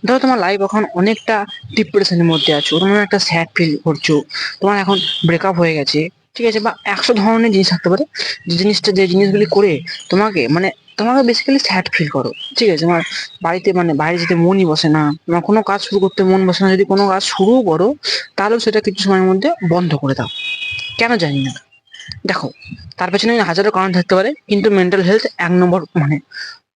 ধরো তোমার লাইফ এখন অনেকটা ডিপ্রেশনের মধ্যে আছো, তোমার একটা স্যাড ফিল করছো, তোমার এখন ব্রেকআপ হয়ে গেছে, ঠিক আছে, বা 100 ধরনের জিনিস থাকতে পারে, যে জিনিসগুলি করে তোমাকে মানে তোমাকে বেসিক্যালি স্যাড ফিল করো, ঠিক আছে, তোমার বাড়িতে মানে বাইরে যেতে মনই বসে না, তোমার কোনো কাজ শুরু করতে মন বসে না, যদি কোনো কাজ শুরুও করো তাহলেও সেটা কিছু সময়ের মধ্যে বন্ধ করে দাও, কেন জানি না। দেখো, তার পেছনে হাজারো কারণ থাকতে পারে, কিন্তু মেন্টাল হেলথ 1 নম্বর, মানে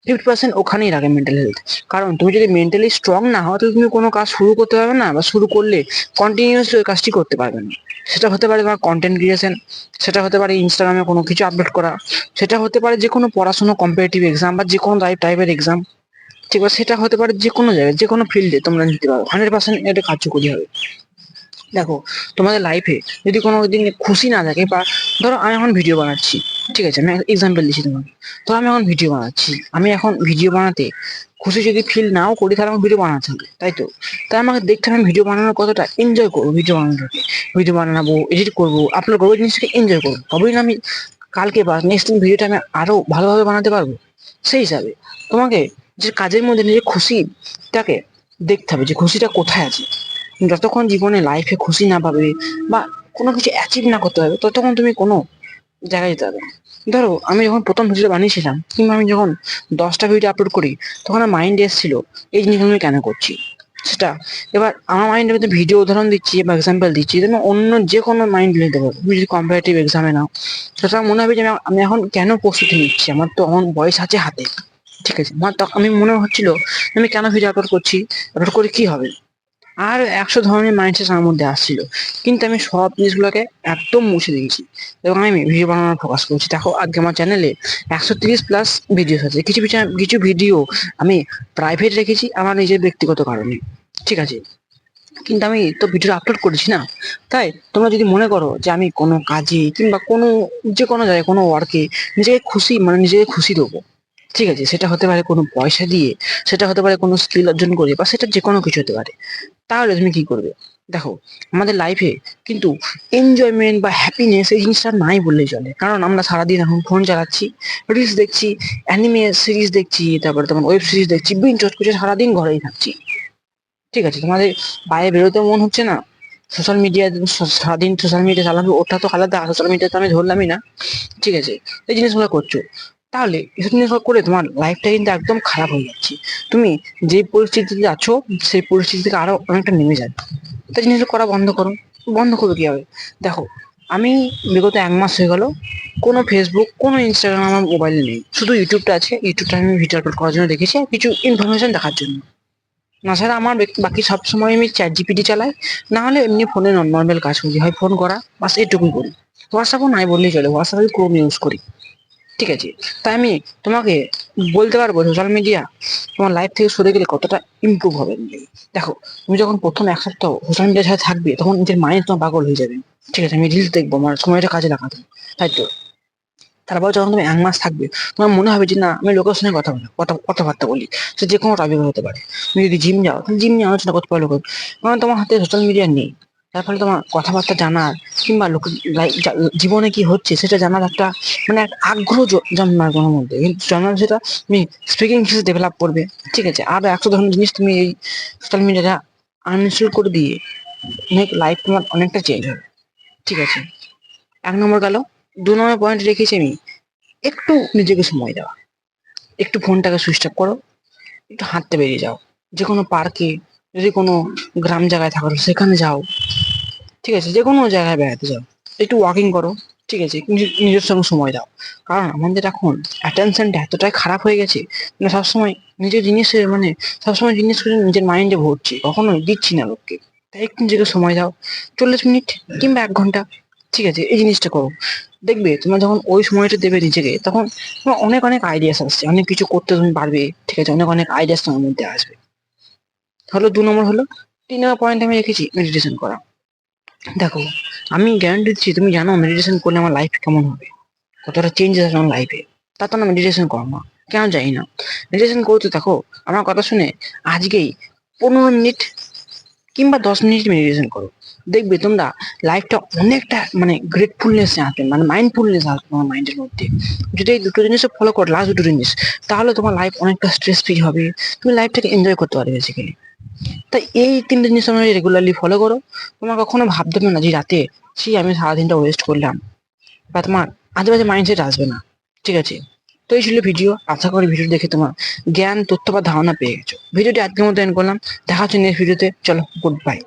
50% ওখানেই রাখে মেন্টাল হেলথ। কারণ তুমি যদি মেন্টালি স্ট্রং না হও, তাহলে তুমি কোনো কাজ শুরু করতে পারবে না, বা শুরু করলে কন্টিনিউয়াসলি ওই কাজটি করতে পারবে না। সেটা হতে পারে তোমার কন্টেন্ট ক্রিয়েশন, সেটা হতে পারে ইনস্টাগ্রামে কোনো কিছু আপলোড করা, সেটা হতে পারে যে কোনো পড়াশোনা, কম্পিটিটিভ এক্সাম বা যে কোনো টাইপের এক্সাম, ঠিক আছে, সেটা হতে পারে যে কোনো জায়গায়, যে কোনো ফিল্ডে তোমরা নিতে পারো, 100% এটা কার্যকরী হবে। দেখো, তোমাদের লাইফে যদি কোনো দিন খুশি না থাকে, বা ধরো আমি এখন ভিডিও বানাচ্ছি, ঠিক আছে, আমি এক্সাম্পল দিচ্ছি তোমাকে, তো আমি এখন ভিডিও বানাচ্ছি, আমি এখন ভিডিও বানাতে খুশি যদি ফিল নাও করি, তাহলে আমাকে ভিডিও বানাতে হবে, তাই তো? তাই আমাকে দেখতে হবে আমি ভিডিও বানানোর কতটা এনজয় করবো, ভিডিও বানানোটাকে, ভিডিও বানাবো, এডিট করবো, আপলোড করবো, ওই জিনিসটাকে এনজয় করবো, তবেই না আমি কালকে বা নেক্সট দিন ভিডিওটা আমি আরো ভালোভাবে বানাতে পারবো। সেই হিসাবে তোমাকে যে কাজের মধ্যে নিজের খুশিটাকে দেখতে হবে, যে খুশিটা কোথায় আছে। যতক্ষণ জীবনে লাইফে খুশি না পাবে, বা কোনো কিছু অ্যাচিভ না করতে পারবে, ততক্ষণ তুমি কোনো জায়গায় যেতে পারবে না। ধরো আমি যখন প্রথম ভিডিও বানিয়েছিলাম, কিংবা আমি যখন 10টা ভিডিও আপলোড করি, তখন আমার মাইন্ডে এসেছিল এই জিনিসগুলো আমি কেন করছি সেটা। এবার আমার মাইন্ডের মধ্যে ভিডিও উদাহরণ দিচ্ছি বা এক্সাম্পল দিচ্ছি, তুমি অন্য যে কোনো মাইন্ড নিতে পারো, তুমি যদি কম্পারেটিভ এক্সামে নাও, সেটা মনে হবে যে আমি এখন কেন প্রস্তুতি নিচ্ছি, আমার তো এখন বয়স আছে হাতে, ঠিক আছে, আমার তো আমি মনে হচ্ছিল আমি কেন ভিডিও আপলোড করছি, আপলোড করে কি হবে, আর 100 ধরনের মাইন্ডসেট আমার মধ্যে আসছিল। কিন্তু আমি সব জিনিসগুলোকে একদম মুছে দিয়েছি, এবং আমি ভিডিও বানানোর ফোকাস করছি। দেখো আজকে আমার চ্যানেলে 130+ ভিডিওস আছে, কিছু কিছু কিছু ভিডিও আমি প্রাইভেট রেখেছি আমার নিজের ব্যক্তিগত কারণে, ঠিক আছে, কিন্তু আমি তো ভিডিও আপলোড করেছি না। তাই তোমরা যদি মনে করো যে আমি কোনো কাজে কিংবা কোনো যে কোনো জায়গায় কোনো ওয়ার্কে নিজেকে খুশি মানে নিজেকে খুশি দেবো, ঠিক আছে, সেটা হতে পারে কোনো পয়সা দিয়ে, সেটা হতে পারে কোনো স্কিল অর্জন করে, বা সেটা যে কোনো কিছু হতে পারে, তাহলে তুমি কি করবে? দেখো, আমাদের লাইফে কিন্তু এনজয়মেন্ট বা হ্যাপিনেস এই জিনিসটা নাই বললেই চলে, কারণ আমরা সারাদিন এখন ফোন চালাচ্ছি, রিলস দেখছি, অ্যানিমে সিরিজ দেখছি, তারপরে তোমার ওয়েব সিরিজ দেখছি, বিঞ্জ ওয়াচ করছি, সারাদিন ঘরেই থাকছি, ঠিক আছে, তোমাদের বাইরে বেরোতেও মন হচ্ছে না। সোশ্যাল মিডিয়া, সারাদিন সোশ্যাল মিডিয়া চালাবে, ওটা তো আলাদা, সোশ্যাল মিডিয়া তো আমি ধরলামই না, ঠিক আছে, এই জিনিসগুলো করছো, তাহলে এসব জিনিসগুলো করে তোমার লাইফটা কিন্তু একদম খারাপ হয়ে যাচ্ছে। তুমি যে পরিস্থিতিতে আছো, সেই পরিস্থিতি থেকে আরো অনেকটা নেমে যাবে। তো জিনিসটা করা বন্ধ করো। বন্ধ করবে কি হবে? দেখো, আমি বিগত 1 মাস হয়ে গেল কোনো ফেসবুক, কোনো ইনস্টাগ্রাম আমার মোবাইলে নেই, শুধু ইউটিউবটা আছে, ইউটিউবটা আমি ভিডিও আপলোড করার জন্য রেখেছি, আর কিছু ইনফরমেশন দেখার জন্য। তাছাড়া আমার বাকি সব সময় আমি চ্যাট জিপিটি চালাই, না হলে এমনি ফোনে নর্মাল কাজ করি, হয় ফোন করা, বাস এটুকুই করি। হোয়াটসঅ্যাপও নাই বললেই চলে, হোয়াটসঅ্যাপ আমি ক্রোম ইউজ করি, ঠিক আছে। তাই আমি তোমাকে বলতে পারবো সোশ্যাল মিডিয়া তোমার লাইফ থেকে সরে গেলে কতটা ইমপ্রুভ হবে। দেখো, তুমি যখন প্রথম 1 সপ্তাহ সোশ্যাল মিডিয়ার সাথে থাকবে, তখন নিজের মাইন্ড তোমার পাগল হয়ে যাবে, ঠিক আছে, আমি রিলস দেখবো, আমার সময়টা কাজে লাগাতে, তাই তো? তারপর যখন তুমি 1 মাস থাকবে, তোমার মনে হবে যে না, আমি লোকের সঙ্গে কথাবার্তা বলি, সে যে কোনো টপিক হতে পারে। তুমি যদি জিম যাও, তাহলে জিম নিয়ে আলোচনা করতে পারো লোকের, কারণ তোমার হাতে সোশ্যাল মিডিয়া নেই। তার ফলে তোমার কথাবার্তা জানার, কিংবা লোকের জীবনে কি হচ্ছে সেটা জানার একটা মানে একটা আগ্রহ জন্মার তোমার মধ্যে, কিন্তু জন্মার সেটা তুমি স্পিকিং স্কিলস ডেভেলপ করবে, ঠিক আছে। আর 100 ধরনের জিনিস তুমি এই সোশ্যাল মিডিয়াটা আনইনস্টল করে দিয়ে লাইফ তোমার অনেকটা চেঞ্জ হবে, ঠিক আছে। 1 নম্বর গেল। 2 নম্বর পয়েন্ট রেখেছি আমি, একটু নিজেকে সময় দেওয়া। একটু ফোনটাকে সুইচ অফ করো, একটু হাঁটতে বেরিয়ে যাও, যে কোনো পার্কে, যদি কোনো গ্রাম জায়গায় থাকো সেখানে যাও, ঠিক আছে, যে কোনো জায়গায় বেড়াতে যাও, একটু ওয়াকিং করো, ঠিক আছে, নিজের সঙ্গে সময় দাও। কারণ আমাদের এখন অ্যাটেনশনটা এতটাই খারাপ হয়ে গেছে, মানে সবসময় নিজের জিনিসে মানে সবসময় জিনিস করে নিজের মাইন্ডে ভরছি, কখনো দিচ্ছি না লোককে। তাই একটু নিজেকে সময় দাও, 40 মিনিট কিংবা 1 ঘন্টা, ঠিক আছে, এই জিনিসটা করো। দেখবে তোমরা যখন ওই সময়টা দেবে নিজেকে, তখন তোমার অনেক অনেক আইডিয়াস আসছে, অনেক কিছু করতে তুমি পারবে, ঠিক আছে, অনেক অনেক আইডিয়াস তোমার মধ্যে আসবে। হলো 2 নম্বর হলো। 3 নম্বর পয়েন্ট আমি রেখেছি মেডিটেশন করা। দেখো, আমি গ্যারান্টি দিচ্ছি, তুমি জানো মেডিটেশন করলে আমার লাইফ কেমন হবে, কতটা চেঞ্জেস আছে আমার লাইফে। তা তো না মেডিটেশন করো না, কেন জানি না। মেডিটেশন করতে থাকো, আমার কথা শুনে আজকেই 15 মিনিট কিংবা 10 মিনিট মেডিটেশন করো। দেখবে তোমরা লাইফটা অনেকটা মানে গ্রেটফুলনেস আসবে, মানে মাইন্ডফুলনেস আসবে তোমার মাইন্ডের মধ্যে। যদি এই দুটো জিনিস ফলো করো, লাস্ট দুটো জিনিস, তাহলে তোমার লাইফ অনেকটা স্ট্রেস ফ্রি হবে, তুমি লাইফটাকে এনজয় করতে পারবে বেসিক্যালি। তাই এই ৩ টে জিনিস তোমরা রেগুলারলি ফলো করো। তোমার কখনো ভাবতে হবে না যে রাতে ছি আমি সারাদিনটা ওয়েস্ট করলাম, বা তোমার আজেবাজে মাইন্ডসেট আসবে না। ঠিক আছে? তো এই ছিল ভিডিও। আশা করি ভিডিও দেখে তোমার জ্ঞান, তথ্য বা ধারণা পেয়ে গেছো। ভিডিওটি আজকের মতো এন্ড করলাম। দেখা হচ্ছে নেক্সট ভিডিওতে। চলো, গুড বাই।